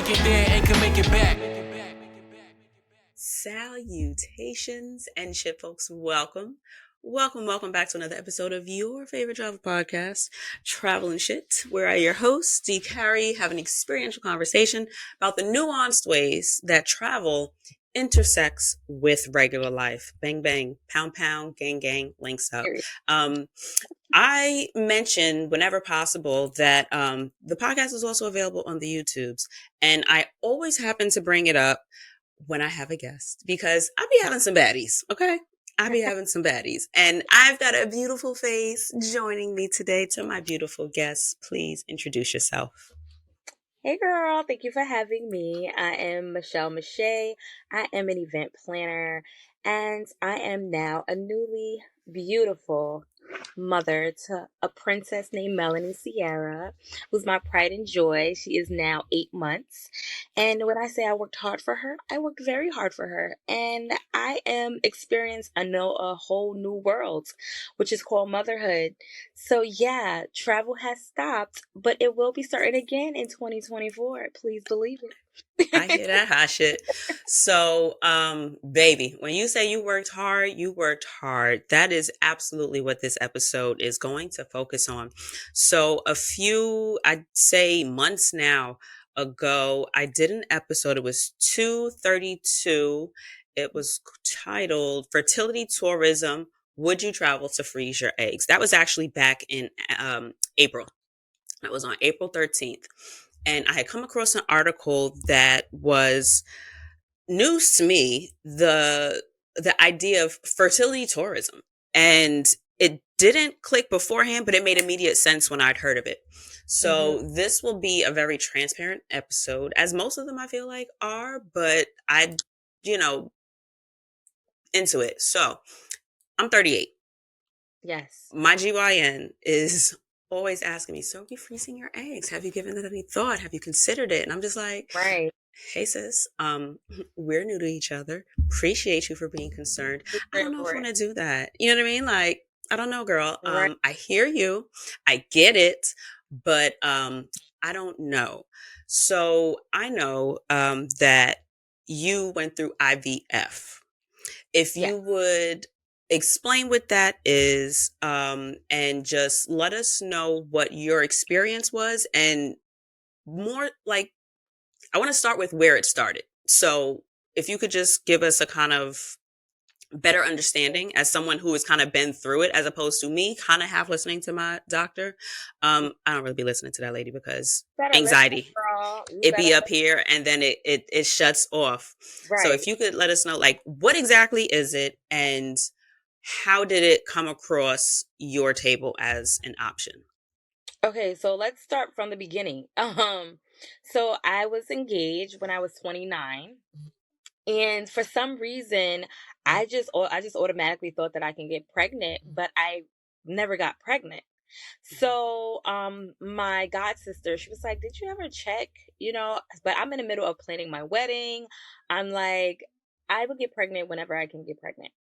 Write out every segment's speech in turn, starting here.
make it there and can make it back. Salutations and shit, folks. Welcome back to another episode of your favorite travel podcast, Travel and Shit, where I, your host, D. Carey, have an experiential conversation about the nuanced ways that travel intersects with regular life. Bang, bang, pound, pound, gang, gang, links up. I mention whenever possible that the podcast is also available on the YouTubes, and I always happen to bring it up when I have a guest, because I be having some baddies, okay? I be having some baddies. And I've got a beautiful face joining me today. To my beautiful guest, please introduce yourself. Hey girl, thank you for having me. I am Michelle Mache. I am an event planner, and I am now a newly beautiful mother to a princess named Melanie Sierra, who's my pride and joy. She is now 8 months. And when I say I worked hard for her, I worked very hard for her. And I am experiencing a whole new world, which is called motherhood. So yeah, travel has stopped, but it will be starting again in 2024. Please believe it. I hear that hot shit. So, baby, when you say you worked hard, you worked hard. That is absolutely what this episode is going to focus on. So a few, I'd say months now ago, I did an episode. It was 232. It was titled Fertility Tourism. Would you travel to freeze your eggs? That was actually back in April. That was on April 13th. And I had come across an article that was news to me, the idea of fertility tourism. And it didn't click beforehand, but it made immediate sense when I'd heard of it. So this will be a very transparent episode, as most of them I feel like are, but into it. So I'm 38. Yes. My GYN is always asking me, so are you freezing your eggs? Have you given it any thought? Have you considered it? And I'm just like, Right. Hey sis, we're new to each other. Appreciate you for being concerned. I don't know if I want to do that. You know what I mean? Like, I don't know, girl. Right. I hear you. I get it, but I don't know. So I know that you went through IVF. If you would explain what that is, and just let us know what your experience was, and more like, I want to start with where it started. So if you could just give us a kind of better understanding as someone who has kind of been through it, as opposed to me kind of half listening to my doctor. I don't really be listening to that lady because anxiety, it be up here and then it shuts off. Right. So if you could let us know, like, what exactly is it and how did it come across your table as an option? Okay, so let's start from the beginning. So I was engaged when I was 29, and for some reason, I just automatically thought that I can get pregnant, but I never got pregnant. So, my god sister, she was like, "Did you ever check?" But I'm in the middle of planning my wedding. I'm like, I will get pregnant whenever I can get pregnant.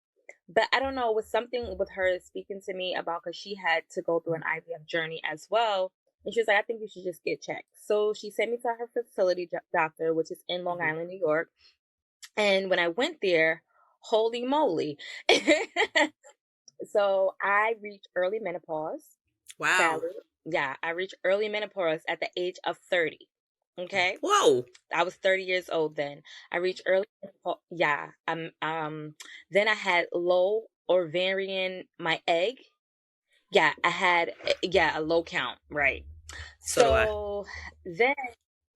But I don't know, it was something with her speaking to me about, because she had to go through an IVF journey as well. And she was like, I think you should just get checked. So she sent me to her fertility doctor, which is in Long Island, New York. And when I went there, holy moly. So I reached early menopause. Wow. Sadly. Yeah, I reached early menopause at the age of 30. Okay. Whoa. I was 30 years old then. I reached early. Yeah. Then I had low ovarian, my egg. Yeah, I had a low count. Right. So then,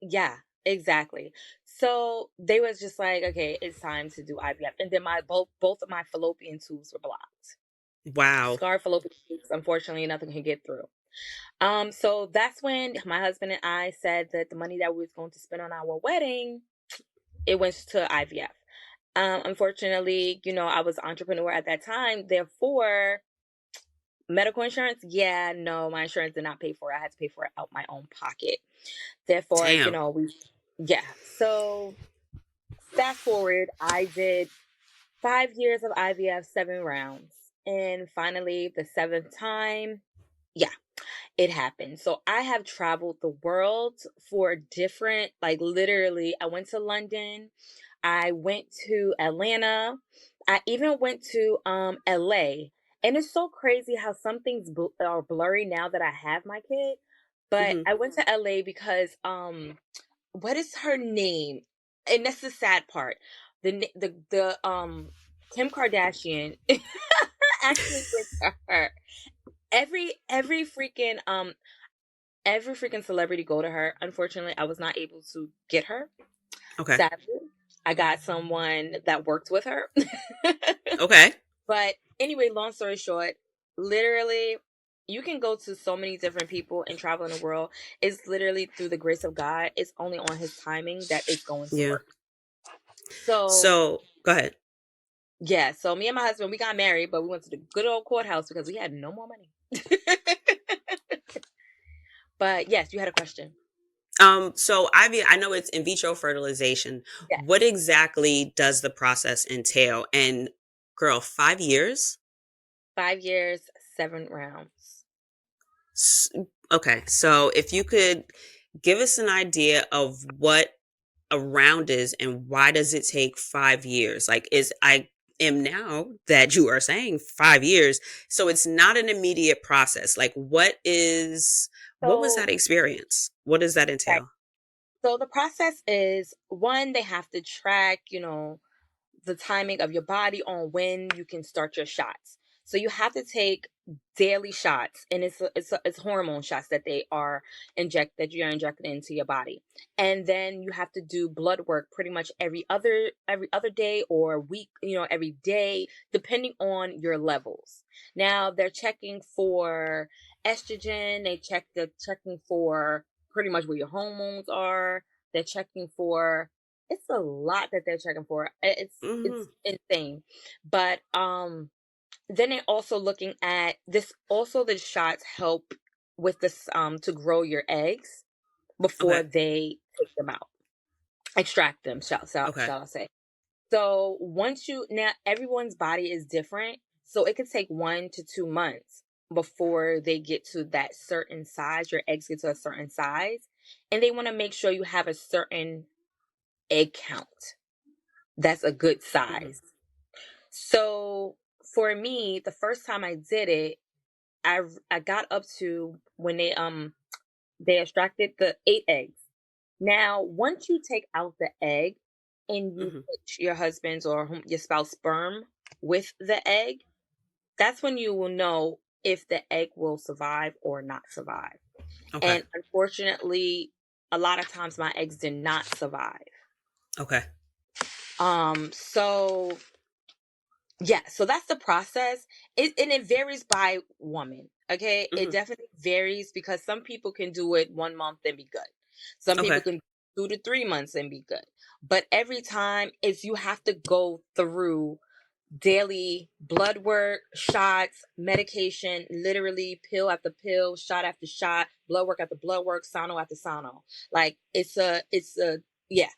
yeah, exactly. So they was just like, okay, it's time to do IVF, and then my both of my fallopian tubes were blocked. Wow. Scarred fallopian tubes. Unfortunately, nothing could get through. So that's when my husband and I said that the money that we was going to spend on our wedding, it went to IVF. Unfortunately, I was an entrepreneur at that time. Therefore, medical insurance, no, my insurance did not pay for it. I had to pay for it out my own pocket. Therefore, Damn. So fast forward, I did 5 years of IVF, 7 rounds. And finally, the 7th time, it happened. So I have traveled the world for different, like literally, I went to London, I went to Atlanta, I even went to LA. And it's so crazy how some things are blurry now that I have my kid. But Hmm. I went to LA because what is her name? And that's the sad part. The Kim Kardashian actually went to her. Every freaking every freaking celebrity go to her. Unfortunately, I was not able to get her. Okay. Sadly, I got someone that worked with her. Okay. But anyway, long story short, literally, you can go to so many different people and travel in the world. It's literally through the grace of God. It's only on His timing that it's going to Yeah. work. So So go ahead. yeah, so me and my husband we got married, but we went to the good old courthouse because we had no more money. But yes, you had a question. So I know it's in vitro fertilization. Yes, What exactly does the process entail? And girl, 5 years? 5 years, 7 rounds. S- Okay, so if you could give us an idea of what a round is and why does it take 5 years? Like, is I am now that you are saying 5 years, so it's not an immediate process. Like, what was So that experience? What does that right. entail? So the process is one, they have to track, the timing of your body on when you can start your shots. So you have to take daily shots, and it's hormone shots that they are that you're injecting into your body, and then you have to do blood work pretty much every other day or week, every day, depending on your levels. Now they're checking for estrogen. They're checking for pretty much where your hormones are. They're checking for it's a lot that they're checking for. It's Hmm. insane. But then they're also looking at this also the shots help with this to grow your eggs before Okay. they take them out. Extract them, Okay. shall I say. So once you now everyone's body is different. So it could take 1 to 2 months before they get to that certain size, your eggs get to a certain size. And they want to make sure you have a certain egg count. That's a good Hmm. size. So for me, the first time I did it, I got up to when they extracted the 8 eggs. Now, once you take out the egg and you Hmm. put your husband's or your spouse sperm with the egg, that's when you will know if the egg will survive or not survive. Okay. And unfortunately, a lot of times my eggs did not survive. Okay. So yeah, so that's the process. And it varies by woman. Okay. It Hmm. definitely varies because some people can do it 1 month and be good. Some people Okay. can 2 to 3 months and be good. But every time is you have to go through daily blood work, shots, medication, literally pill after pill, shot after shot, blood work after blood work, sono after sono. Like it's a yeah,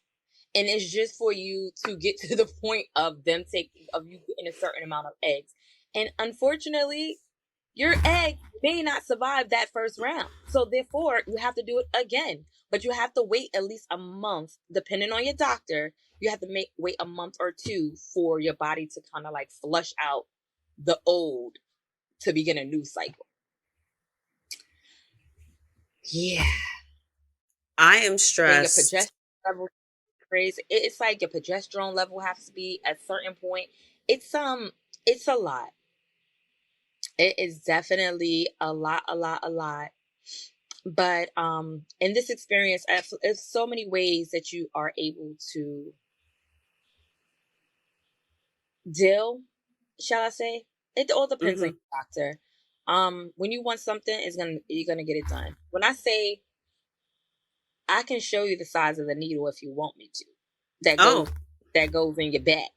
and it's just for you to get to the point of you getting a certain amount of eggs. And unfortunately, your egg may not survive that first round, so therefore you have to do it again. But you have to wait at least a month, depending on your doctor. You have to wait a month or two for your body to kind of like flush out the old to begin a new cycle. Yeah. I am Then your stressed. progesterone level crazy. It's like your progesterone level has to be at a certain point. It's a lot. It is definitely a lot. But in this experience, there's so many ways that you are able to deal, shall I say? It all depends on Hmm. your doctor. When you want something, you're gonna get it done. When I say I can show you the size of the needle if you want me to, that Oh, goes that goes in your back.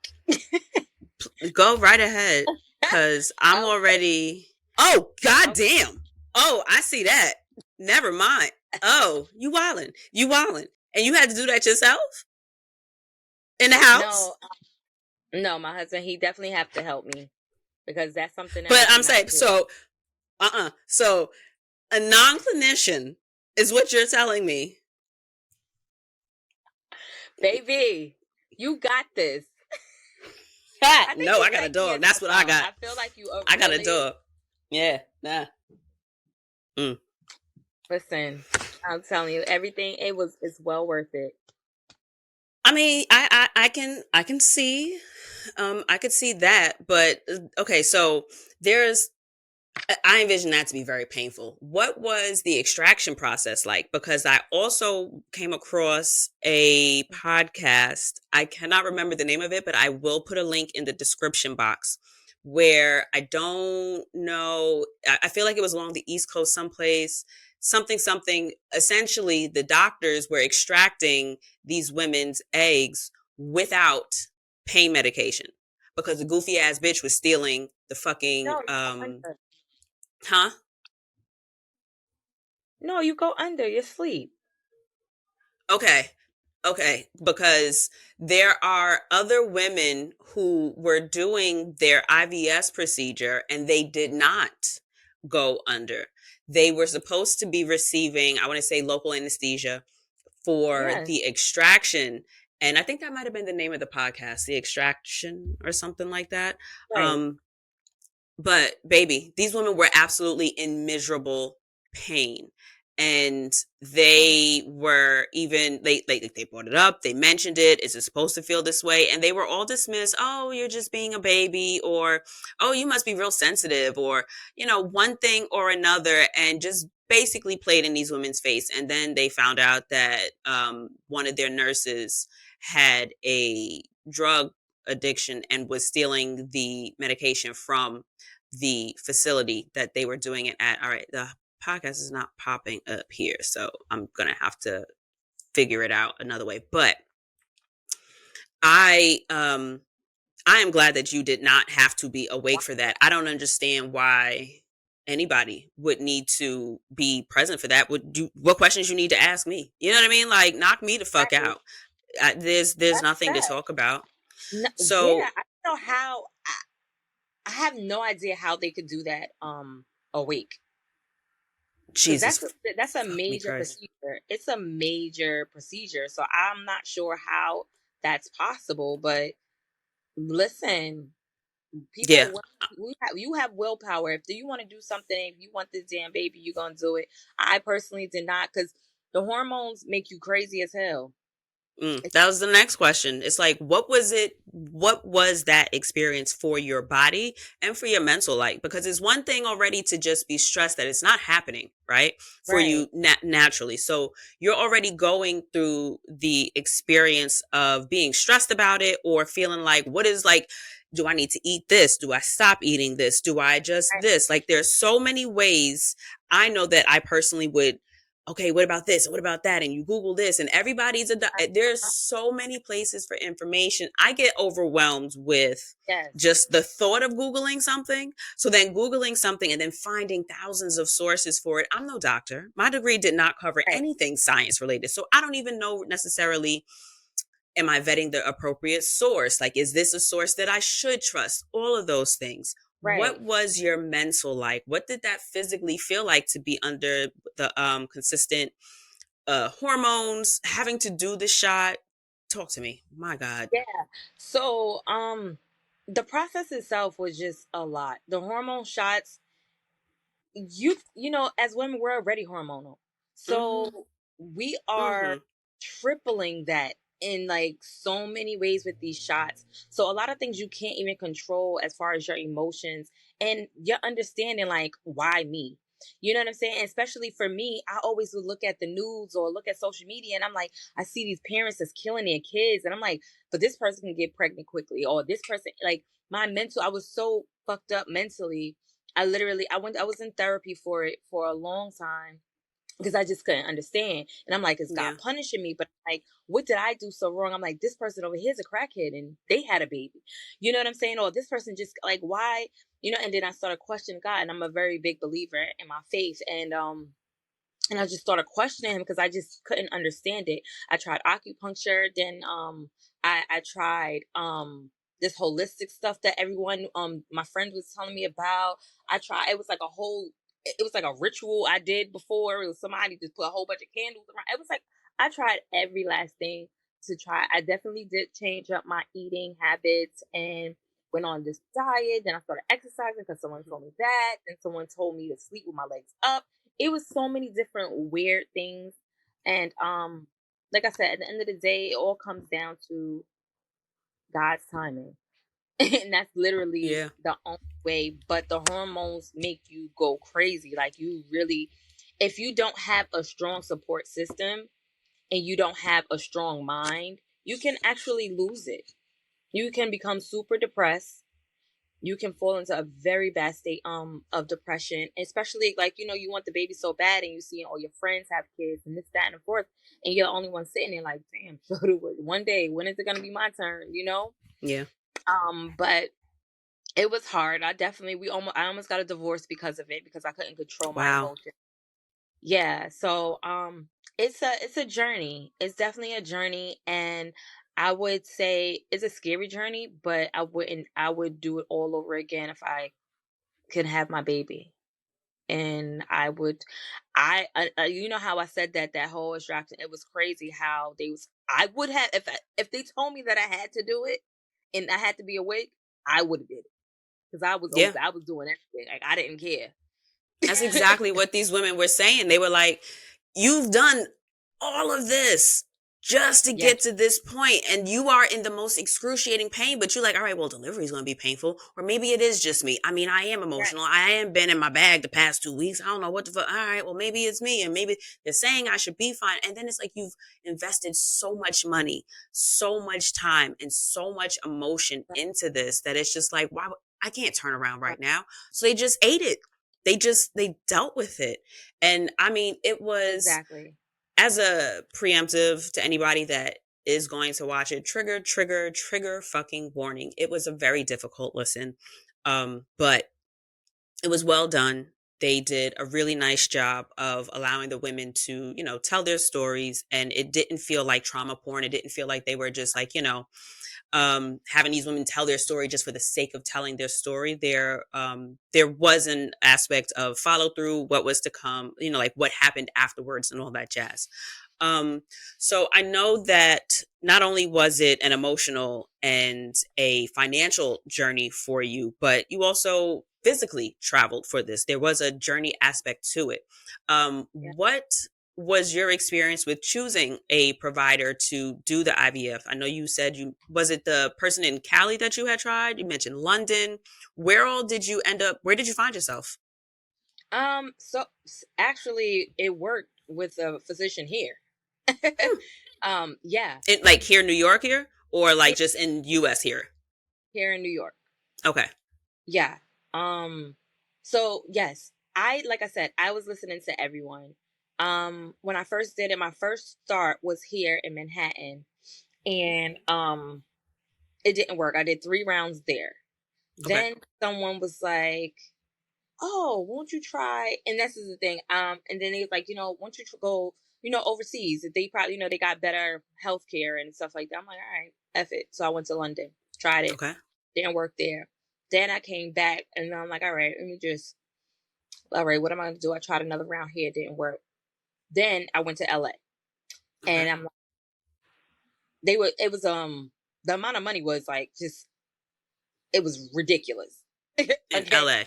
go right ahead, cause I'm Okay. already. Oh, Okay. goddamn! Oh, I see that. Never mind. Oh, you wildin', and you had to do that yourself in the house. No, no, my husband, he definitely have to help me because that's something that But I I'm cannot saying do. so. So A non-clinician is what you're telling me. Baby, you got this. Ha! I think No, you I got a like me dog. as That's what I well. got. I feel like you are I got a really. dog. Yeah, nah. Mm. Listen, I'm telling you, everything it's well worth it. I mean, I can see, I could see that, but okay, so there's I envision that to be very painful. What was the extraction process like? Because I also came across a podcast. I cannot remember the name of it, but I will put a link in the description box where I don't know. I feel like it was along the East Coast someplace, something. Essentially, the doctors were extracting these women's eggs without pain medication because the goofy ass bitch was stealing the fucking No, you go under. huh? No, you go under. You sleep. Okay. Okay. Because there are other women who were doing their IVS procedure and they did not go under. They were supposed to be receiving, I want to say, local anesthesia for Yes, the extraction. And I think that might have been the name of the podcast, The Extraction or something like that. right. Um, But baby, these women were absolutely in miserable pain. And they were even they brought it up, they mentioned it, is it supposed to feel this way? And they were all dismissed, oh, you're just being a baby, or oh, you must be real sensitive, or one thing or another, and just basically played in these women's face. And then they found out that one of their nurses had a drug addiction and was stealing the medication from the facility that they were doing it at. All right, the podcast is not popping up here, so I'm gonna have to figure it out another way. But I I am glad that you did not have to be awake for that. I don't understand why anybody would need to be present for that. What questions you need to ask me? You know what I mean? Like knock me the fuck Right. out. There's That's nothing to that. talk about. No, yeah, So I don't know how. I have no idea how they could do that awake. Because Jesus, that's a fuck me, major Christ. procedure. It's a major procedure. So I'm not sure how that's possible. But listen, Yeah, people, you have willpower. If you want to do something, if you want this damn baby, you're gonna do it. I personally did not, because the hormones make you crazy as hell. That was the next question. It's like, what was it? What was that experience for your body and for your mental like? Because it's one thing already to just be stressed that it's not happening, right? For Right, you naturally. So you're already going through the experience of being stressed about it or feeling like, what is like, do I need to eat this? Do I stop eating this? Do I just right, this? Like, there's so many ways I know that I personally would okay, what about this? What about that? And you Google this, and everybody's there's so many places for information. I get overwhelmed with yes, just the thought of Googling something. So then Googling something and then finding thousands of sources for it. I'm no doctor. My degree did not cover right, anything science related. So I don't even know necessarily, am I vetting the appropriate source? Like, is this a source that I should trust? All of those things. right. What was your mental like? What did that physically feel like to be under the consistent hormones, having to do the shot? Talk to me. My God. Yeah. So, the process itself was just a lot. The hormone shots, as women, we're already hormonal. Mm-hmm. So we are Mm-hmm. tripling that in like so many ways with these shots. So a lot of things you can't even control as far as your emotions and your understanding, like, why me? You know what I'm saying? Especially for me, I always would look at the news or look at social media and I'm like, I see these parents that's killing their kids. And I'm like, but this person can get pregnant quickly. Or this person, like, I was so fucked up mentally. I was in therapy for it for a long time because I just couldn't understand. And I'm like, is God Yeah. punishing me? But like, what did I do so wrong? I'm like, this person over here is a crackhead and they had a baby. You know what I'm saying? Or this person just like, why? And then I started questioning God, and I'm a very big believer in my faith. And I just started questioning him because I just couldn't understand it. I tried acupuncture, then I tried this holistic stuff that everyone my friend was telling me about. I tried, it was like a whole it was like a ritual I did before. It was somebody just put a whole bunch of candles around. It was like I tried every last thing to try. I definitely did change up my eating habits and went on this diet. Then I started exercising because someone told me that. Then someone told me to sleep with my legs up. It was so many different weird things. And like I said, at the end of the day, it all comes down to God's timing. And that's literally Yeah. the only way. But the hormones make you go crazy. Like you really, if you don't have a strong support system and you don't have a strong mind, you can actually lose it. You can become super depressed. You can fall into a very bad state of depression, especially like you want the baby so bad, and you see all your friends have kids and this, that, and the fourth, and you're the only one sitting there like, damn, so one day when is it gonna be my turn? Yeah. But it was hard. I almost got a divorce because of it, because I couldn't control my Wow. emotions. Yeah, so it's a journey. It's definitely a journey, and I would say it's a scary journey, but I would do it all over again if I could have my baby. And I would you know how I said that whole extraction, it was crazy how I would have, if they told me that I had to do it and I had to be awake, I would have did it, because I was Yeah. open. I was doing everything. Like I didn't care. That's exactly what these women were saying. They were like, you've done all of this just to Yeah, get to this point, and you are in the most excruciating pain, but you're like, all right, well, delivery is going to be painful, or maybe it is just me. I mean, I am right, emotional. I am been in my bag the past 2 weeks. I don't know what the fuck. All right, well, maybe it's me, and maybe they're saying I should be fine. And then it's like you've invested so much money, so much time, and so much emotion right, into this that it's just like, I can't turn around right. right now. So they just ate it. They dealt with it. And I mean, it was, Exactly. as a preemptive to anybody that is going to watch it, trigger fucking warning. It was a very difficult listen. But it was well done. They did a really nice job of allowing the women to, tell their stories, and it didn't feel like trauma porn. It didn't feel like they were just like, having these women tell their story just for the sake of telling their story. There was an aspect of follow through, what was to come, like what happened afterwards and all that jazz. So I know that not only was it an emotional and a financial journey for you, but you also physically traveled for this. There was a journey aspect to it. Yeah. What was your experience with choosing a provider to do the IVF? I know you said was it the person in Cali that you had tried? You mentioned London. Where all did you end up? Where did you find yourself? Actually, it worked with a physician here. Hmm. Yeah, Like here in New York here, or like here, just in US here? here in New York. Okay. Yeah. Um, so yes, like I said, I was listening to everyone. When I first did it, my first start was here in Manhattan, and it didn't work. I did 3 rounds there. Okay. Then someone was like, "Oh, won't you try?" And this is the thing. And then they was like, "Won't you go, overseas? They probably, they got better healthcare and stuff like that." I'm like, "All right, F it." So I went to London, tried it, Okay. didn't work there. Then I came back and I'm like, all right, what am I gonna do? I tried another round here, it didn't work. Then I went to LA, Okay. and it was the amount of money was like just, it was ridiculous. In Okay, LA.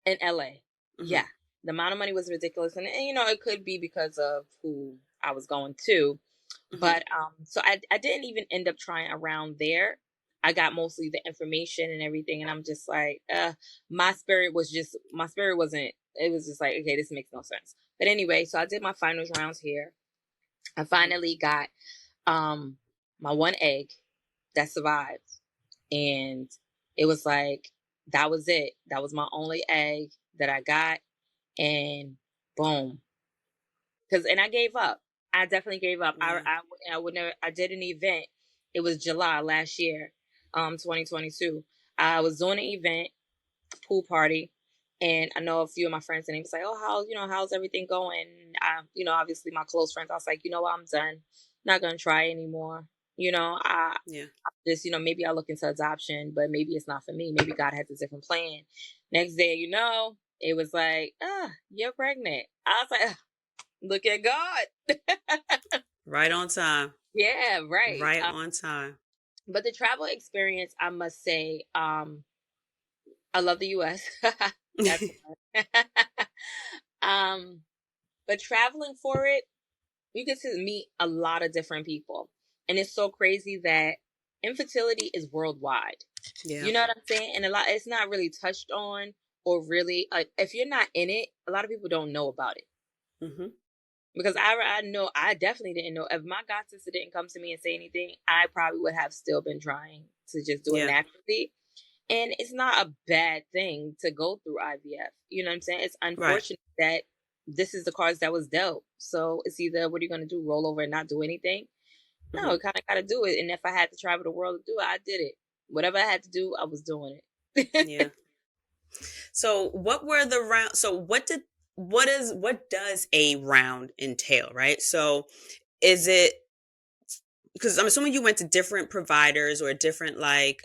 in LA. Hmm. Yeah. The amount of money was ridiculous. And it could be because of who I was going to. Hmm. But so I didn't even end up trying around there. I got mostly the information and everything, and I'm just like, my spirit wasn't, it was just like, okay, this makes no sense. But anyway, so I did my finals rounds here. I finally got um my one egg that survived. And it was like, that was it. That was my only egg that I got. And boom. And I gave up. I definitely gave up. Yeah. I would never, I did an event. It was July last year, 2022. I was doing an event, pool party. And I know a few of my friends, and they was like, "Oh, how's everything going?" Obviously my close friends. I was like, "You know what? I'm done. Not gonna try anymore. I Yeah. just, maybe I'll look into adoption, but maybe it's not for me. Maybe God has a different plan." Next day, it was like, you're pregnant. I was like, look at God. Right on time. Yeah, right. Right on time. But the travel experience, I must say, I love the US. That's one. um, but traveling for it, you get to meet a lot of different people. And it's so crazy that infertility is worldwide. Yeah. You know what I'm saying? And a lot, it's not really touched on, or really, if you're not in it, a lot of people don't know about it. Hmm. Because I know, I definitely didn't know. If my god sister didn't come to me and say anything, I probably would have still been trying to just do it Yeah. naturally. And it's not a bad thing to go through IVF. You know what I'm saying? It's Right. unfortunate that this is the cards that was dealt. So it's either, what are you going to do? Roll over and not do anything? No, Hmm. I kind of got to do it. And if I had to travel the world to do it, I did it. Whatever I had to do, I was doing it. Yeah. So what were the round? So what does a round entail, right? So is it, because I'm assuming you went to different providers or different like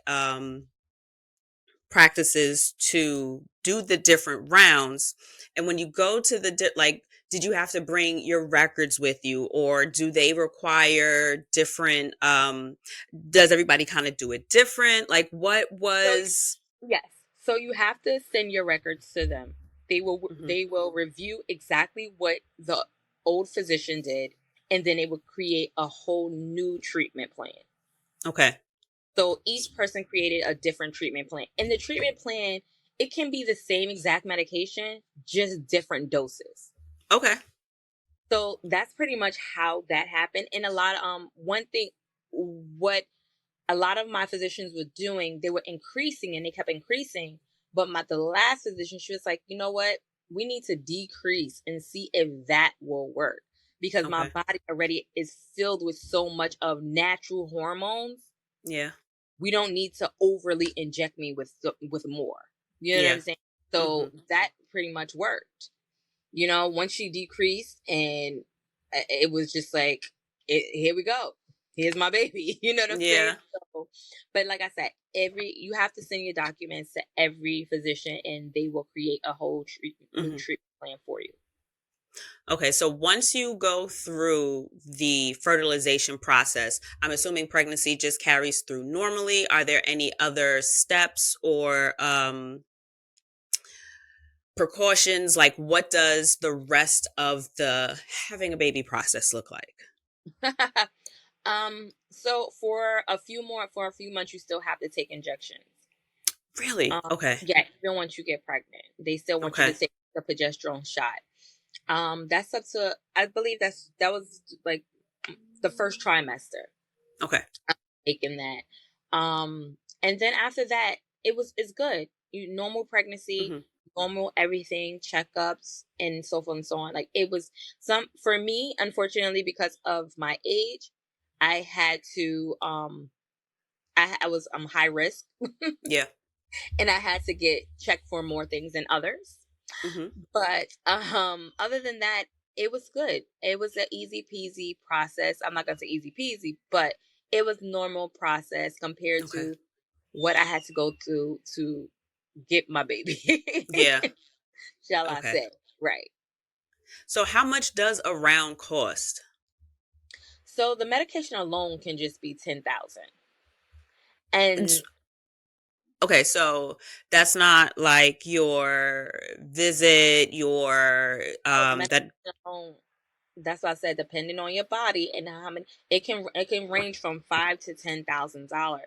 practices to do the different rounds, and when you go to like, did you have to bring your records with you, or do they require different does everybody kind of do it different, like what So was? yes. So you have to send your records to them. Mhm. They will review exactly what the old physician did, and then they will create a whole new treatment plan. Okay. So each person created a different treatment plan. And the treatment plan, it can be the same exact medication, just different doses. Okay. So that's pretty much how that happened. And a lot of one thing, what a lot of my physicians were doing, they were increasing and they kept increasing. But the last physician, she was like, you know what? We need to decrease and see if that will work. Because my Okay. body already is filled with so much of natural hormones. Yeah. We don't need to overly inject me with more. You know what Yeah. I'm saying? Hmm. So that pretty much worked. Once she decreased, and it was just like, here we go. Here's my baby. You know what I'm saying? Yeah. So, but like I said, you have to send your documents to every physician, and they will create a whole new Hmm. treatment plan for you. Okay, so once you go through the fertilization process, I'm assuming pregnancy just carries through normally. Are there any other steps or precautions? Like, what does the rest of the having a baby process look like? So for a few months, you still have to take injections. Really? Okay. Yeah, even once you get pregnant, they still want you to Okay. take the progesterone shot. That's up to, I believe that was like the first trimester Okay. taking that. And then after that, it's good. Normal pregnancy, Hmm. normal everything, checkups, and so forth and so on. Like, it was some for me, unfortunately, because of my age, I had to I was high risk, Yeah. and I had to get checked for more things than others. Hmm. But other than that, it was good. It was an easy peasy process. I'm not gonna say easy peasy, but it was normal process compared Okay. to what I had to go through to get my baby. Yeah. Shall I Okay. say? Right. So, how much does a round cost? So the medication alone can just be 10,000. It's- And Okay, so that's not like your visit, your oh, the that. medication alone, that's why I said, depending on your body and how many, it can range from $5,000 to $10,000.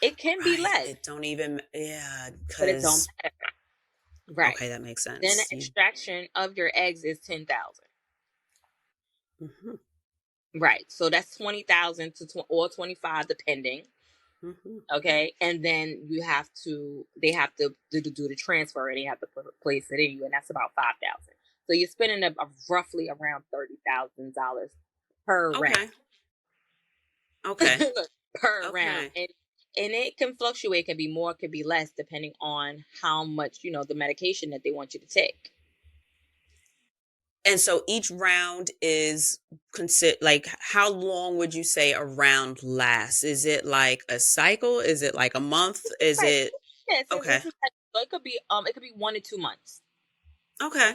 It can be less, It don't even, yeah, but it don't because matter. Right. okay, that makes Then the sense. You. extraction of your eggs is 10,000. Hmm. Right. So that's 20,000 to or 25, depending. Hmm. Okay. And then they have to do the transfer, and they have to place it in you. And that's about 5,000. So you're spending roughly around $30,000 per round. Okay. Okay. Per round. Okay. And it can fluctuate. It can be more, it can be less, depending on how much, the medication that they want you to take. And so each round is consider like, how long would you say a round lasts? Is it like a cycle? Is it like a month? Is Right. it Yes, okay? so it could be 1 to 2 months. Okay.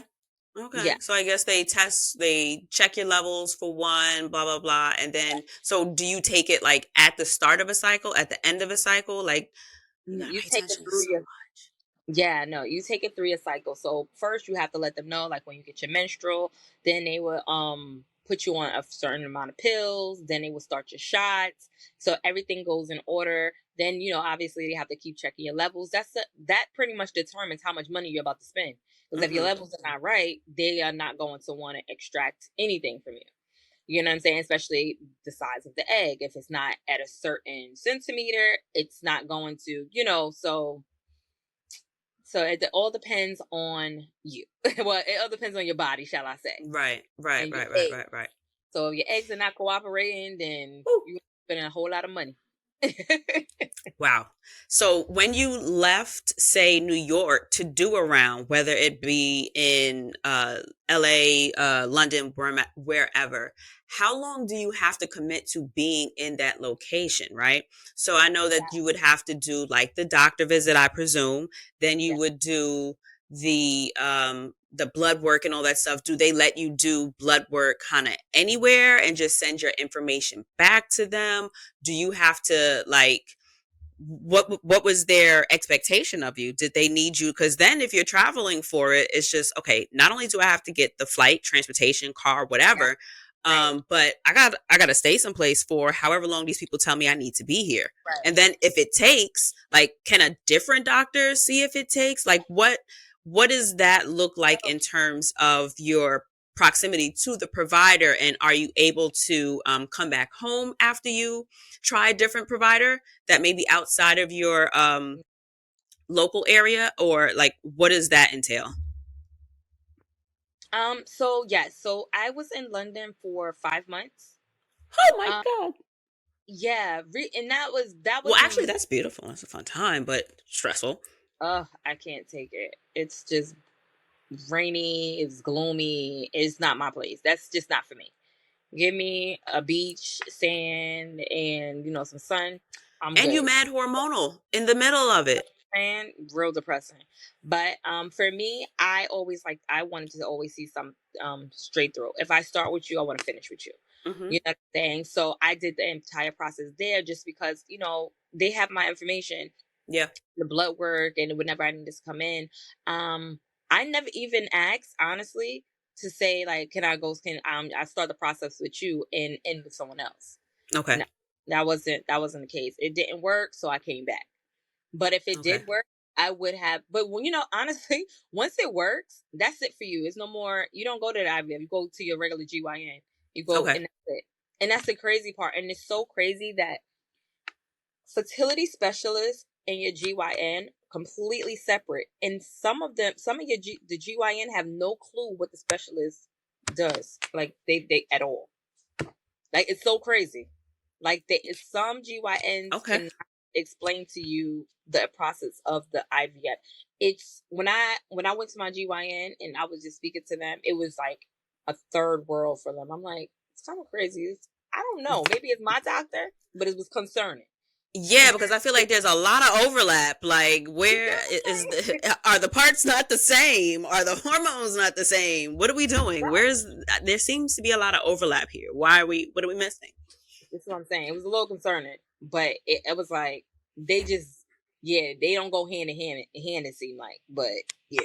Yeah. Okay. So I guess they check your levels for one, blah, blah, blah. And then, so do you take it like at the start of a cycle, at the end of a cycle? Like, you gotta You pay take it attention to through so your Yeah, no, you take it through your cycle. So first you have to let them know, like when you get your menstrual, then they will put you on a certain amount of pills, then they will start your shots. So everything goes in order. Then, obviously they have to keep checking your levels. That pretty much determines how much money you're about to spend. Because if your much. levels are not right, they are not going to want to extract anything from you. You know what I'm saying? Especially the size of the egg. If it's not at a certain centimeter, it's not going to, so it all depends on you. Well, it all depends on your body, shall I say, Right, right, and your right, right, eggs. right, right. So if your eggs are not cooperating, then Woo. you're spending a whole lot of money. Wow. So when you left, say, New York to do a round, whether it be in LA, London, wherever, how long do you have to commit to being in that location, right? So I know that you would have to do like the doctor visit, I presume. Then you Yeah. would do the blood work and all that stuff. Do they let you do blood work kind of anywhere and just send your information back to them? Do you have to like what was their expectation of you? Did they need you? Because then if you're traveling for it, it's just okay, not only do I have to get the flight, transportation, car, Yeah. whatever, Right. but I gotta stay someplace for however long these people tell me I need to be here. Right. And then if it takes, like, can a different doctor see if it takes? Like what does that look like in terms of your proximity to the provider, and are you able to come back home after you try a different provider that may be outside of your local area, or like what does that entail? So yes. So I was in London for 5 months. Oh my Um. god. Yeah. And that Well, was actually, when. that's beautiful. That's a fun time, but stressful. I can't take it. It's just rainy. It's gloomy. It's not my place. That's just not for me. Give me a beach, sand, and some sun. I'm And you good. mad hormonal in the middle of it. And real depressing. But for me, I wanted to always see some straight through. If I start with you, I want to finish with you. Hmm. You know what I'm saying? So I did the entire process there just because they have my information, Yeah. the blood work, and whenever I need to come in. I never even asked, honestly, to say like, can I go? Can I start the process with you and end with someone else? Okay. No, that wasn't the case. It didn't work, so I came back. But if it Okay. did work, I would have. But when honestly, once it works, that's it for you. It's no more. You don't go to the IVF. You go to your regular GYN. You go, Okay. and that's it. And that's the crazy part. And it's so crazy that fertility specialists and your GYN completely separate. And some of the GYN have no clue what the specialist does. Like they at all. Like it's so crazy. Like some GYNs Okay. can explain to you the process of the IVF. It's when I went to my GYN and I was just speaking to them, it was like a third world for them. I'm like, it's kind of crazy. I don't know. Maybe it's my doctor, but it was concerning. Yeah, because I feel like there's a lot of overlap. Like, You where know what is I'm saying? are the parts not the same? Are the hormones not the same? What are we doing? Right. Where's there seems to be a lot of overlap here. Why are we? What are we missing? That's what I'm saying. It was a little concerning, but it was like they just they don't go hand in hand. It seemed like, but yeah,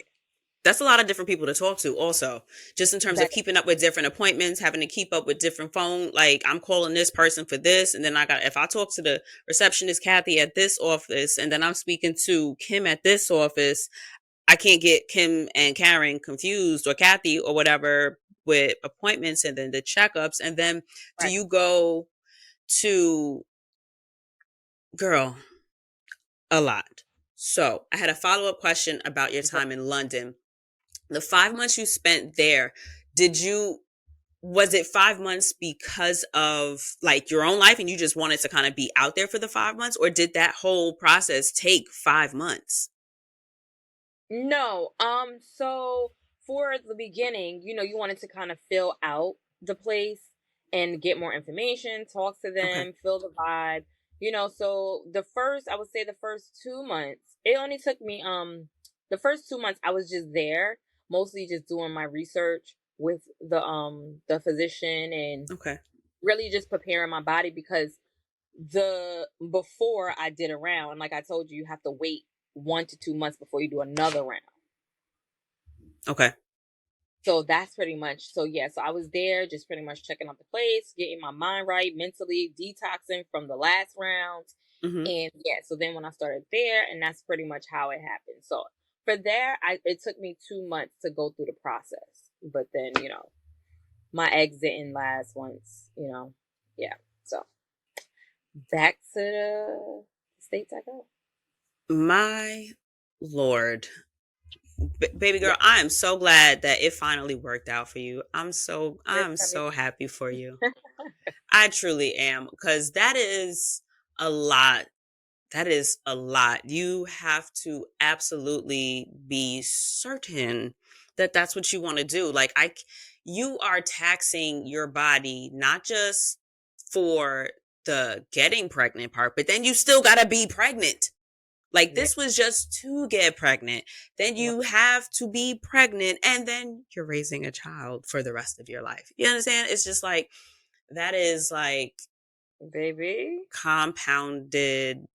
That's a lot of different people to talk to. Also, just in terms of that keeping up with different appointments, having to keep up with different phone. Like, I'm calling this person for this, and then I got if I talk to the receptionist Kathy at this office, and then I'm speaking to Kim at this office, I can't get Kim and Karen confused, or Kathy or whatever, with appointments and then the checkups. And then do right. you go to, girl, a lot? So I had a follow up question about your time in London. The 5 months you spent there, did you, was it 5 months because of like your own life and you just wanted to kind of be out there for the 5 months? Or did that whole process take 5 months? No. So for the beginning, you wanted to kind of fill out the place and get more information, talk to Okay. them, feel the vibe. So I would say the first 2 months, it only took me the first 2 months I was just there. mostly just doing my research with the physician and Okay. really just preparing my body because the before I did a round, and like I told you, you have to wait 1 to 2 months before you do another round. Okay. So that's pretty much so yeah. So I was there just pretty much checking out the place, getting my mind right, mentally detoxing from the last round. Hmm. And yeah, so then when I started there, and that's pretty much how it happened. So for there, it took me 2 months to go through the process. But then, my eggs didn't last once. Yeah. So back to the states I go. My Lord. Baby Yeah. girl, I am so glad that it finally worked out for you. Yes, I'm I mean, so happy for you. I truly am, because that is a lot. That is a lot. You have to absolutely be certain that that's what you want to do. You are taxing your body not just for the getting pregnant part, but then you still got to be pregnant. Like, yeah. this was just to get pregnant. Then Right. you have to be pregnant, and then you're raising a child for the rest of your life. You understand? It's just like, that is like Baby. compounded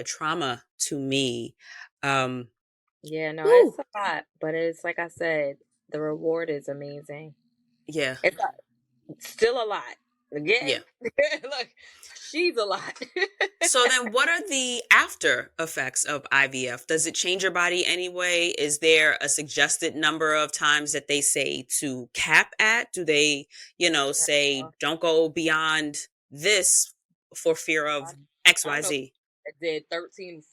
trauma to me. Um, Yeah, no, it's whew, a lot, but it's like I said, the reward is amazing. yeah, It's still a lot. yeah. Again, look, she's a lot. So then, what are the after effects of IVF? Does it change your body anyway? Is there a suggested number of times that they say to cap at? Do they, say don't go beyond this for fear of I don't know. XYZ? I did 13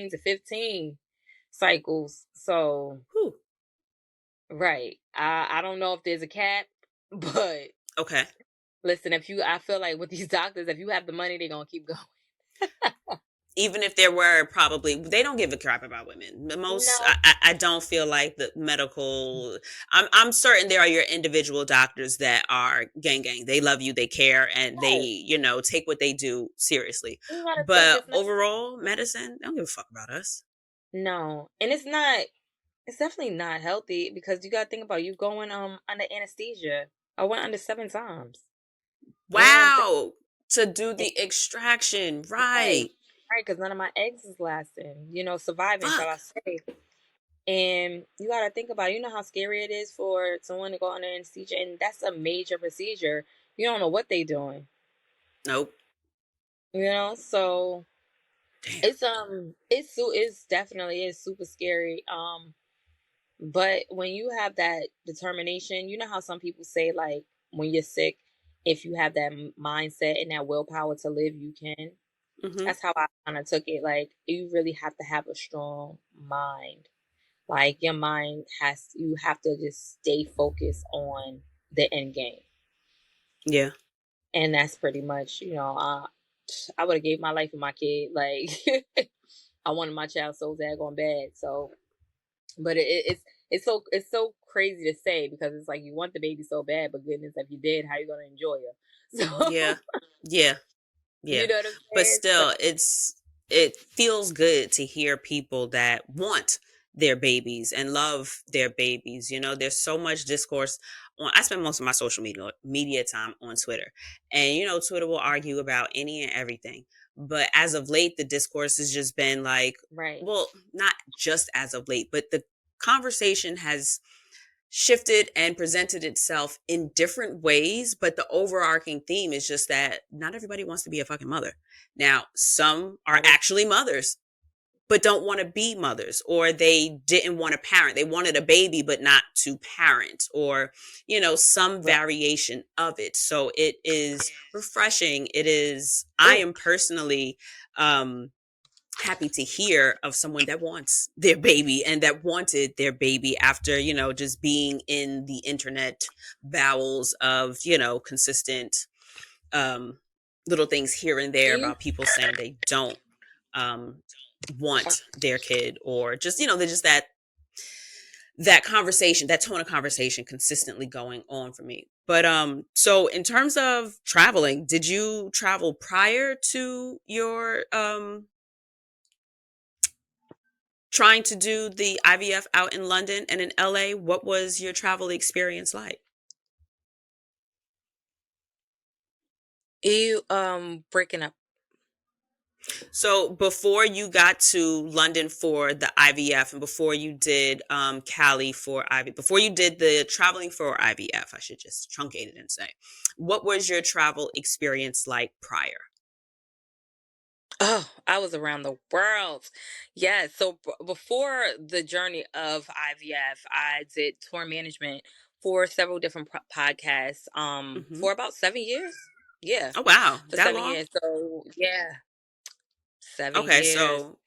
to 15 cycles. So, Whew. right. I don't know if there's a cap, but Okay. listen, I feel like with these doctors, if you have the money, they're going to keep going. Even if there were, probably they don't give a crap about women. The most, No, I don't feel like the medical. I'm certain there are your individual doctors that are gang. They love you, they care, and they yes. take what they do seriously. You got to think But it's not. overall, medicine, they don't give a fuck about us. No. And it's not. It's definitely not healthy because you got to think about you going under anesthesia. I went under 7 times. You know what I'm saying? Wow, to do the extraction, Right. right? Right, because none of my eggs is lasting, surviving, shall I Fuck. say. And you got to think about it. You know how scary it is for someone to go under anesthesia, and that's a major procedure. You don't know what they doing, Nope. so Damn. it's definitely is super scary. But when you have that determination, you know how some people say, like, when you're sick, if you have that mindset and that willpower to live, you can. Hmm. That's how I kind of took it. Like, you really have to have a strong mind. Like, your mind you have to just stay focused on the end game. Yeah. And that's pretty much, I would have gave my life for my kid. Like, I wanted my child so daggone bad. So, but it's so crazy to say because it's like you want the baby so bad, but goodness, if you did, how you gonna enjoy her? Yeah. So, Yeah. Yeah. you know what I'm But saying? So, still, it feels good to hear people that want their babies and love their babies. There's so much discourse I spend most of my social media time on Twitter. And Twitter will argue about any and everything. But as of late, the discourse has just been like, right, well, not just as of late, but the conversation has shifted and presented itself in different ways, but the overarching theme is just that not everybody wants to be a fucking mother. Now, some are that is actually mothers but don't want to be mothers, or they didn't want to parent. They wanted a baby but not to parent, or some right. variation of it. So it is refreshing. I Ooh, am personally happy to hear of someone that wants their baby and that wanted their baby after just being in the internet bowels of consistent um little things here and there see? about people saying they don't um want their kid, or just they're just that conversation, that tone of conversation consistently going on for me. But so in terms of traveling, did you travel prior to your trying to do the IVF out in London and in LA, what was your travel experience like? You breaking up. So before you got to London for the IVF and before you did Cali for IVF, before you did the traveling for IVF, I should just truncate it and say, what was your travel experience like prior? Oh, I was around the world. Yeah. So before the journey of IVF, I did tour management for several different podcasts. Hmm. For about 7 years. Yeah, Oh wow, for that seven long? years. So yeah, 7 Okay, years. so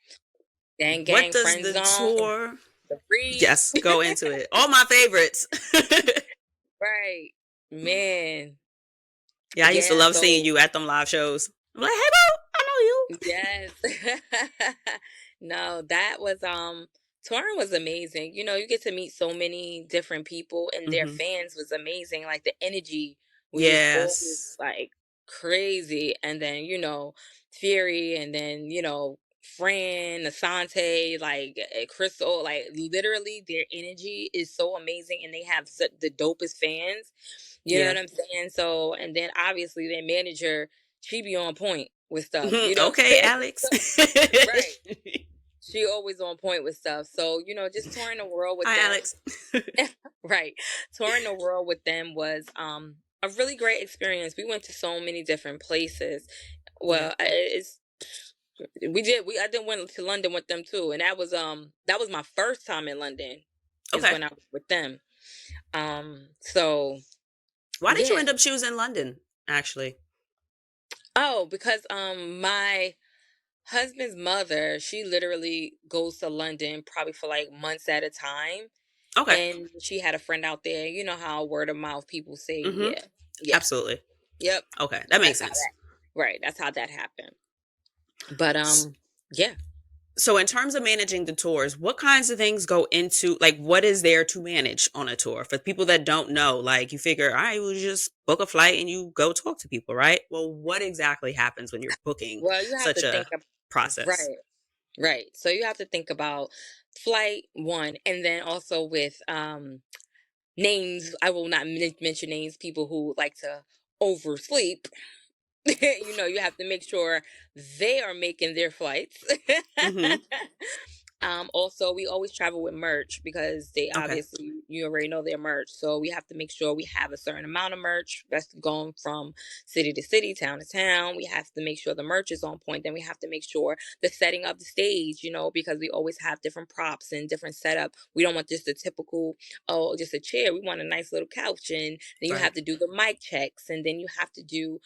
Gang, what gang, does friend the zone, tour? the free. Yes, go into it. All my favorites. Right, man. Yeah, I used to Yeah. love seeing So you at them live shows. I'm like, hey, bro, I know you. yes. No, that was touring was amazing. You get to meet so many different people and their Hmm. fans was amazing. Like the energy was just always Yes. like crazy. And then, Fury and then, Fran, Asante, like Crystal, like literally their energy is so amazing and they have the dopest fans. You know Yeah. what I'm saying? So, and then obviously their manager, she be on point with stuff, Mhm. Okay, Alex. Right. She always on point with stuff. So, just touring the world with Hi, them. Alex. Right. Touring the world with them was a really great experience. We went to so many different places. Yeah. Well, it's I did went to London with them too. And that was my first time in London is Okay. when I was with them. So Why did you yeah. end up choosing London, actually? Oh, because my husband's mother, she literally goes to London probably for like months at a time. Okay. And she had a friend out there. You know how word of mouth people say, Hmm. yeah, yeah, Absolutely. yep. Okay, that makes That's how sense. that, right. That's how that happened. But S- yeah. So, in terms of managing the tours, what kinds of things go into, like, what is there to manage on a tour? For people that don't know, like, you figure, all right, we'll just book a flight and you go talk to people, right? Well, what exactly happens when you're booking Well, you have to such a think of process? right, right. So you have to think about flight one, and then also with names. I will not mention names. People who like to oversleep. You have to make sure they are making their flights. Hmm. Also, we always travel with merch because they Okay. obviously, you already know their merch. So we have to make sure we have a certain amount of merch that's going from city to city, town to town. We have to make sure the merch is on point. Then we have to make sure the setting of the stage, because we always have different props and different setup. We don't want just a typical, oh, just a chair. We want a nice little couch. And then you Right. have to do the mic checks. And then you have to do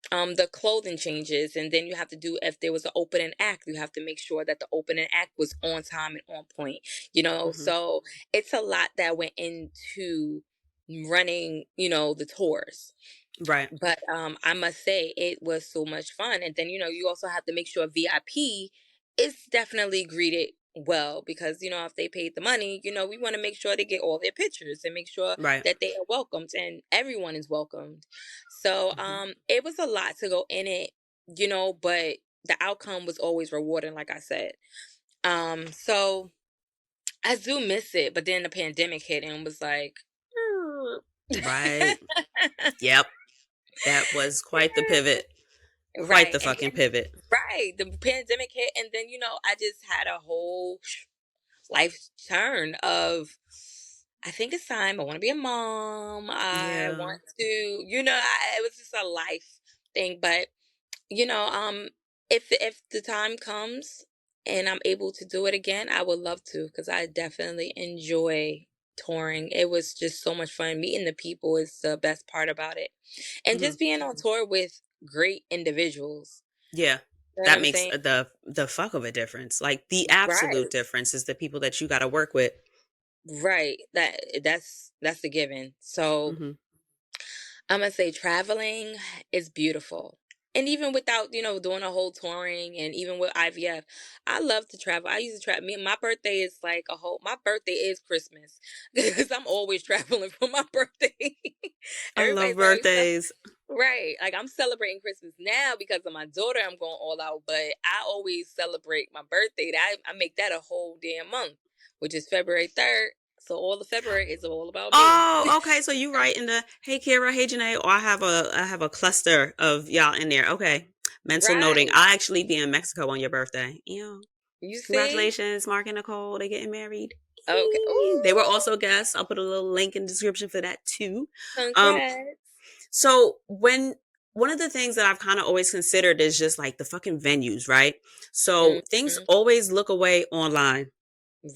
the clothing changes, and then you have to do, if there was an opening act, you have to make sure that the opening act was on time and on point. Hmm. So it's a lot that went into running, the tours. Right. But I must say it was so much fun. And then you also have to make sure VIP is definitely greeted well, because if they paid the money, we want to make sure they get all their pictures and make sure Right. that they are welcomed and everyone is welcomed. So Hmm. it was a lot to go in it, but the outcome was always rewarding, like I said. So I do miss it, but then the pandemic hit and was like Right. Yep. That was quite the pivot. Quite right. the And fucking then pivot. right, the pandemic hit, and then I just had a whole life turn of, I think it's time. I want to be a mom. I Yeah. want to, it was just a life thing. But if the time comes and I'm able to do it again, I would love to, because I definitely enjoy touring. It was just so much fun. Meeting the people is the best part about it, and Hmm. just being on tour with great individuals. Yeah. You know what That I'm makes saying? the fuck of a difference. Like the absolute Right. difference is the people that you got to work with. Right. That's the given. So Hmm. I'm gonna say traveling is beautiful. And even without, doing a whole touring, and even with IVF, I love to travel. I used to travel. My birthday is like my birthday is Christmas because I'm always traveling for my birthday. I love Everybody's always birthdays. Right. Like I'm celebrating Christmas now because of my daughter. I'm going all out, but I always celebrate my birthday. I make that a whole damn month, which is February 3rd. So all the February is all about me. Oh, okay. So you write in the hey Kira, hey Janae, or I have a cluster of y'all in there. Okay. Mental noting. Right. I'll actually be in Mexico on your birthday. You see? Congratulations, Mark and Nicole. They getting married. Okay. They were Ooh, also guests. I'll put a little link in the description for that too. Um, congrats. so when one of the things that I've kind of always considered is just like the fucking venues, right? So things Hmm. always look away online.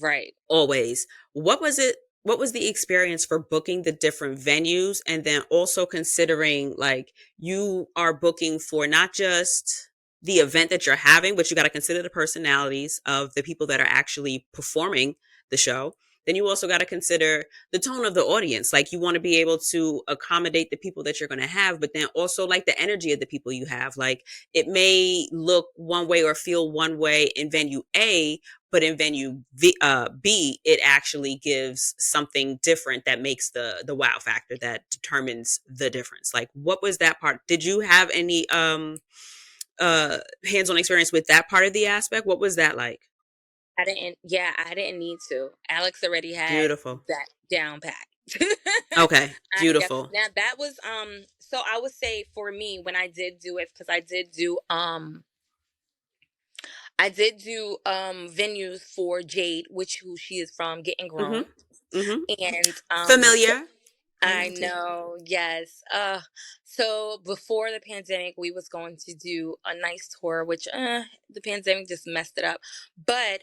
Right. Always. What was it? What was the experience for booking the different venues and then also considering like you are booking for not just the event that you're having, but you got to consider the personalities of the people that are actually performing the show. Then you also got to consider the tone of the audience. Like you want to be able to accommodate the people that you're going to have, but then also like the energy of the people you have. Like it may look one way or feel one way in venue A, but in B, it actually gives something different that makes the wow factor that determines the difference. Like, what was that part? Did you have any hands-on experience with that part of the aspect? What was that like? I didn't. Yeah, I didn't need to. Alex already had Beautiful. that down pat. Okay, Yeah. beautiful. Now that was So I would say for me when I did do it because I did do venues for Jade, which who she is from, Getting Mm-hmm. Grown, Mm-hmm. and Familiar. I Familiar too. know, yes. So before the pandemic, we was going to do a nice tour, which the pandemic just messed it up. But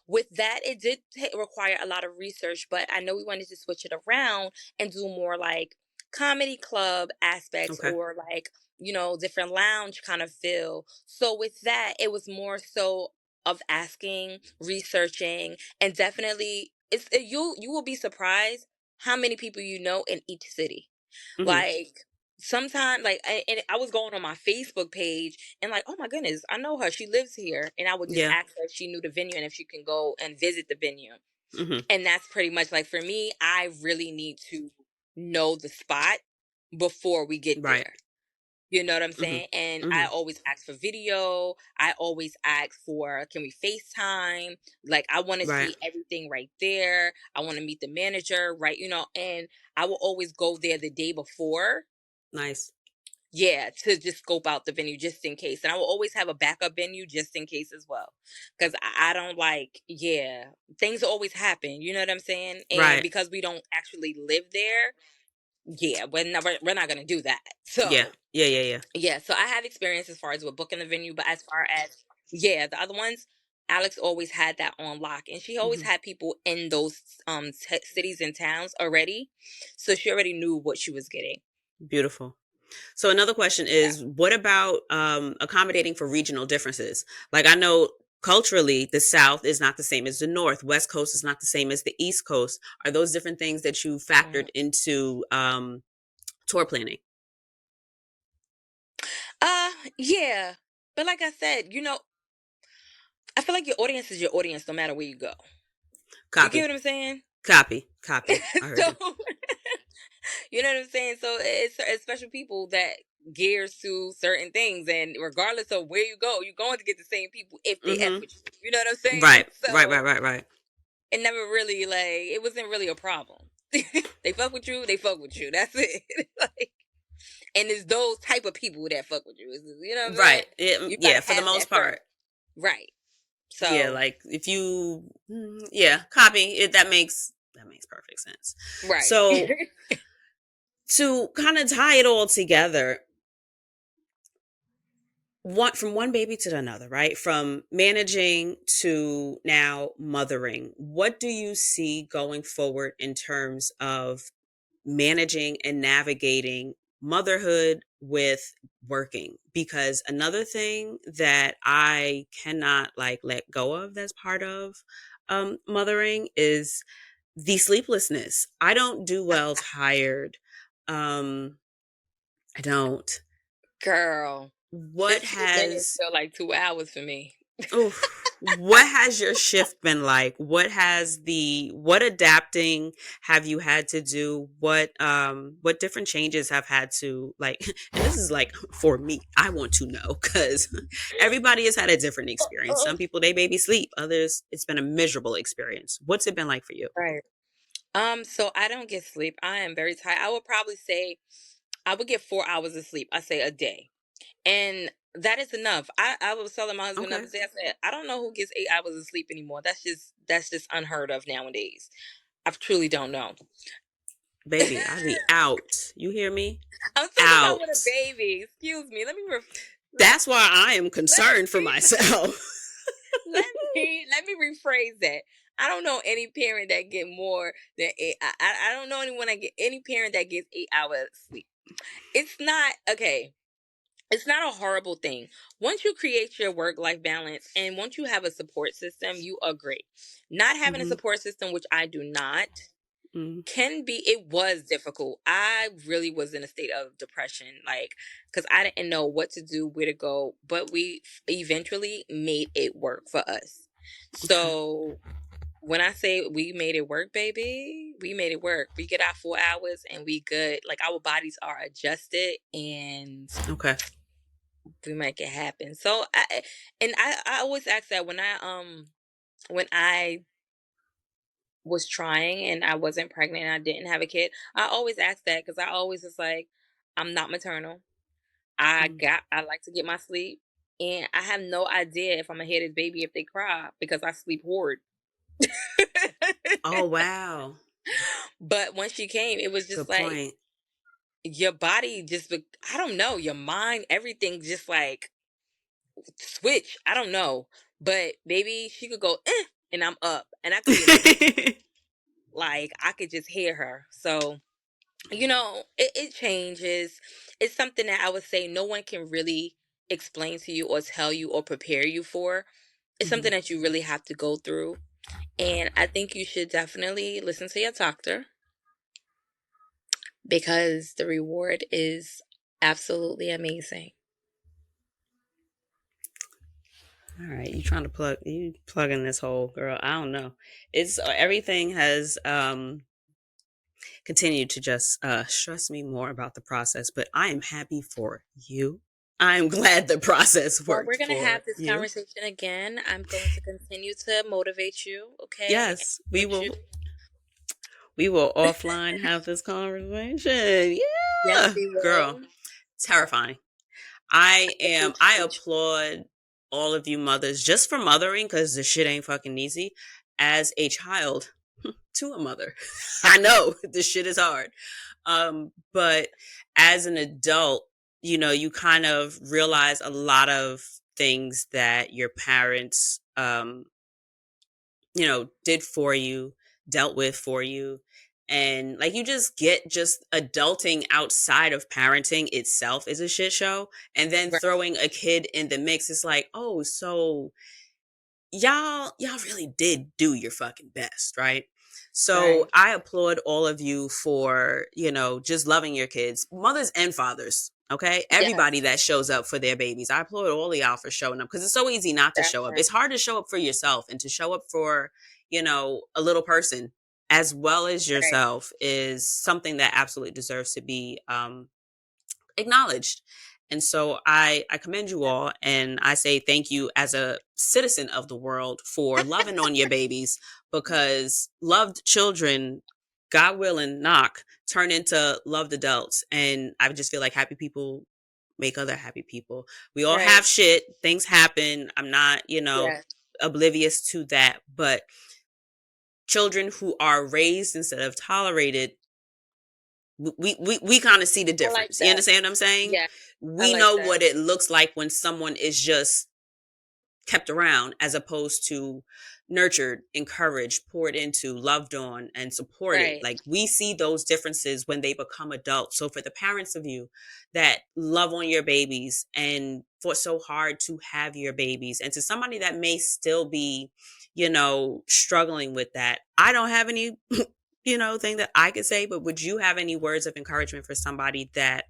with that, it did require a lot of research. But I know we wanted to switch it around and do more like comedy club aspects Okay. or like different lounge kind of feel. So with that, it was more so of asking, researching, and definitely you will be surprised how many people you know in each city. Mm-hmm. Like sometimes and I was going on my Facebook page and like, oh my goodness, I know her. She lives here. And I would just Yeah. ask her if she knew the venue and if she can go and visit the venue. Mm-hmm. And that's pretty much like for me, I really need to know the spot before we get Right. there. You know what I'm Mm-hmm. saying? And I Mm-hmm. always ask for video. I always ask for, can we FaceTime? Like, I want to Right. see everything right there. I want to meet the manager, right? And I will always go there the day before. Nice. Yeah, to just scope out the venue just in case. And I will always have a backup venue just in case as well. Because I don't like, yeah, things always happen. You know what I'm saying? And Right. because we don't actually live there, yeah, we're not going to do that. Yeah. So. Yeah. Yeah. Yeah. Yeah, so I have experience as far as with booking the venue, but as far as the other ones, Alex always had that on lock, and she always Mm-hmm. had people in those cities and towns already, so she already knew what she was getting. Beautiful. So another question Yeah. is, what about accommodating for regional differences? Like I know culturally, the South is not the same as the North. West Coast is not the same as the East Coast. Are those different things that you Mhm. factored into tour planning? Yeah, but like I said, I feel like your audience is your audience no matter where you go. You get Copy, what I'm saying? copy, copy. I heard So you. you know what I'm saying? So it's special people that gears to certain things, and regardless of where you go, you're going to get the same people if they f Mm-hmm. with you. You know what I'm saying? Right, right, right, So right, right. it never really it wasn't really a problem. They fuck with you, they fuck with you. That's it. Like, and it's those type of people that fuck with you. You know what I'm saying? Right. You Yeah, gotta for the have most that first, part. right? Yeah, So like if you, yeah, copy it. That makes perfect sense. right. So to kind of tie it all together, one baby to another, right? From managing to now mothering. What do you see going forward in terms of managing and navigating motherhood with working? Because another thing that I cannot like let go of that's part of mothering is the sleeplessness. I don't do well tired. Um I don't. Girl, What 15 minutes has feel like 2 hours for me. Oof. What has your shift been like? What adapting have you had to do? What different changes have had to like and this is like for me. I want to know cuz everybody has had a different experience. Some people they baby sleep, others it's been a miserable experience. What's it been like for you? Right. So I don't get sleep. I am very tired. I would probably say I would get 4 hours of sleep. I say a day. And that is enough. I was telling my husband the Okay. other day, I said, I don't know who gets 8 hours of sleep anymore. That's just unheard of nowadays. I truly don't know. Baby, I be out. You hear me? I'm talking about with a Out. baby. Excuse me. Let, That's why I am let concerned for me myself. let me rephrase that. I don't know any parent that get more than eight. I don't know anyone that get any parent that gets 8 hours sleep. It's not okay. It's not a horrible thing. Once you create your work life balance and once you have a support system, you are great. Not having a hmm support system, which I do not, hmm it was difficult. I really was in a state of depression, like, because I didn't know what to do, where to go, but we eventually made it work for us. Okay. So when I say we made it work, baby, we made it work. We get our 4 hours and we good. Like our bodies are adjusted and Okay. we make it happen. So I always ask that when I was trying and I wasn't pregnant and I didn't have a kid, I always ask that because I always was like, I'm not maternal. Mm. I like to get my sleep. And I have no idea if I'm gonna hear this baby if they cry because I sleep hard. Oh wow. But when she came, it was just Good like point. your body I don't know, your mind, everything just like switch. I don't know. But baby, she could go, and I'm up. And I could just like I could just hear her. So it changes. It's something that I would say no one can really explain to you or tell you or prepare you for. It's hmm something that you really have to go through. And I think you should definitely listen to your doctor because the reward is absolutely amazing. All right, you plugging this hole, girl. I don't know. It's everything has continued to just stress me more about the process, but I am happy for you. I'm glad the process Well, we're worked going to for have this you. conversation again. I'm going to continue to motivate you, okay? And Yes, get you. we will offline have this conversation. Yes, Yeah. we Girl, will. terrifying. I applaud all of you mothers just for mothering because the shit ain't fucking easy. As a child to a mother, I know this shit is hard. But as an adult, you kind of realize a lot of things that your parents, did for you, dealt with for you. And like you just get just adulting outside of parenting itself is a shit show. And then Right, throwing a kid in the mix is like, oh, so y'all really did do your fucking best, right? So right. I applaud all of you for, just loving your kids, mothers and fathers. Okay. Everybody Yes, that shows up for their babies. I applaud all of y'all for showing up because it's so easy not to that's show up. right. It's hard to show up for yourself and to show up for, a little person as well as Right. yourself is something that absolutely deserves to be acknowledged. And so I commend you all and I say thank you as a citizen of the world for loving on your babies because loved children, God willing, knock, turn into loved adults. And I just feel like happy people make other happy people. We all Right. have shit, things happen. I'm not, Yes. oblivious to that, but children who are raised instead of tolerated we kind of see the I like difference. You that. understand what I'm saying? Yeah, I We like know that. what it looks like when someone is just kept around as opposed to nurtured, encouraged, poured into, loved on, and supported. Right. Like we see those differences when they become adults. So for the parents of you that love on your babies and fought so hard to have your babies, and to somebody that may still be, struggling with that, I don't have any thing that I could say, but would you have any words of encouragement for somebody that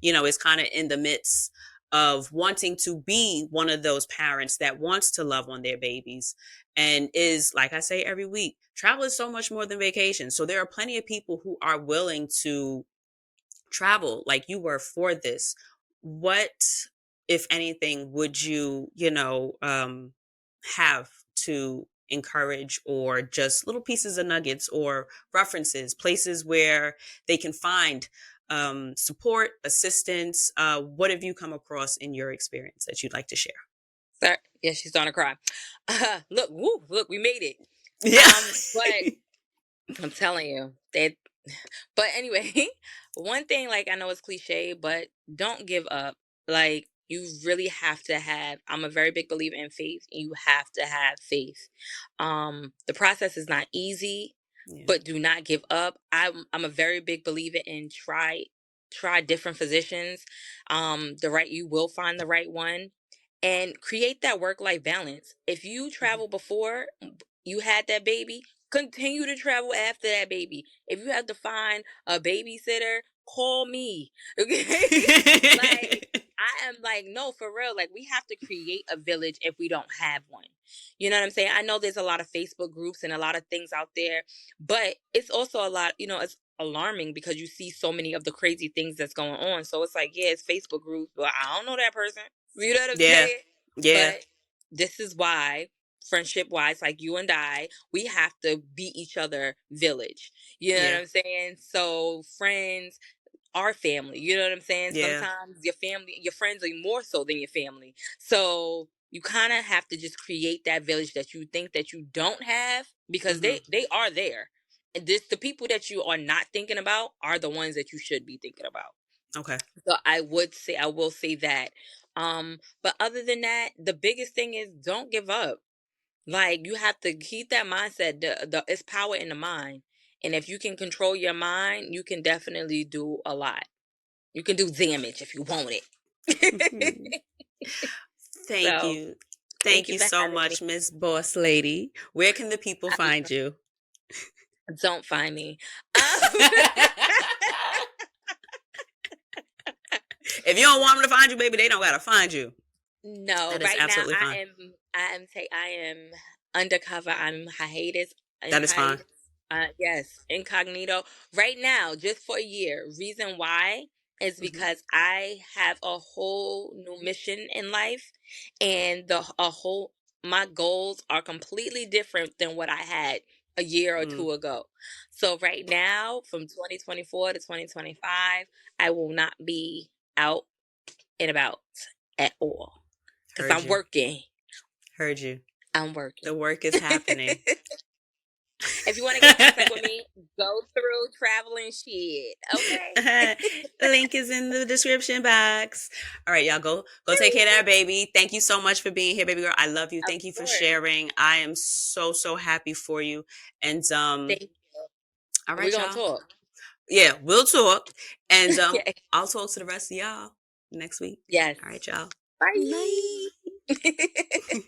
is kind of in the midst of wanting to be one of those parents that wants to love on their babies and is, like I say every week, travel is so much more than vacation. So there are plenty of people who are willing to travel like you were for this. What, if anything, would you, have to encourage, or just little pieces of nuggets or references, places where they can find support, assistance? What have you come across in your experience that you'd like to share? Sir, yeah, she's starting to cry. Look, woo, look, we made it. Yeah. But I'm telling you that. But anyway, one thing, like, I know it's cliche, but don't give up. Like, you really have to have. I'm a very big believer in faith, and you have to have faith. The process is not easy, Yeah. but do not give up. I'm a very big believer in try different physicians. You will find the right one, and create that work life balance. If you Mhm. travel before you had that baby, continue to travel after that baby. If you have to find a babysitter, call me. Okay? Like, I am like, no, for real. Like, we have to create a village if we don't have one. You know what I'm saying? I know there's a lot of Facebook groups and a lot of things out there, but it's also a lot, it's alarming because you see so many of the crazy things that's going on. So it's like, yeah, it's Facebook groups, but I don't know that person. You know what I'm Yeah. saying? Yeah. But this is why, friendship wise, like you and I, we have to be each other village. You know what Yeah. I'm saying? So friends, our family, you know what I'm saying? Yeah. Sometimes your family, your friends are more so than your family. So you kind of have to just create that village that you think that you don't have, because Hmm. they are there. And the people that you are not thinking about are the ones that you should be thinking about. Okay. So I will say that. But other than that, the biggest thing is don't give up. Like, you have to keep that mindset. It's power in the mind. And if you can control your mind, you can definitely do a lot. You can do damage if you want Mhm. it. Thank So you. thank Thank you you for so having me. much, Miss Boss Lady. Where can the people find you? Don't find me. Um, If you don't want them to find you, baby, they don't gotta find you. no, That is right now absolutely fine. I am undercover. I'm That is fine. hiatus. Yes, incognito. Right now, just for a year. Reason why is Hmm. because I have a whole new mission in life, and my goals are completely different than what I had a year or Mm, two ago. So right now, from 2024 to 2025, I will not be out and about at all, because heard I'm you. working. Heard you. I'm working. The work is happening. If you want to get in contact with me, go through traveling shit. Okay. Link is in the description box. All right, y'all go take care of that Period. baby. Thank you so much for being here, baby girl. I love you. Of Thank you for course. sharing. I am so happy for you. And Thank you. all We're right, gonna y'all. talk. Yeah, we'll talk. And Yeah. I'll talk to the rest of y'all next week. Yes. All right, y'all. Bye. Bye.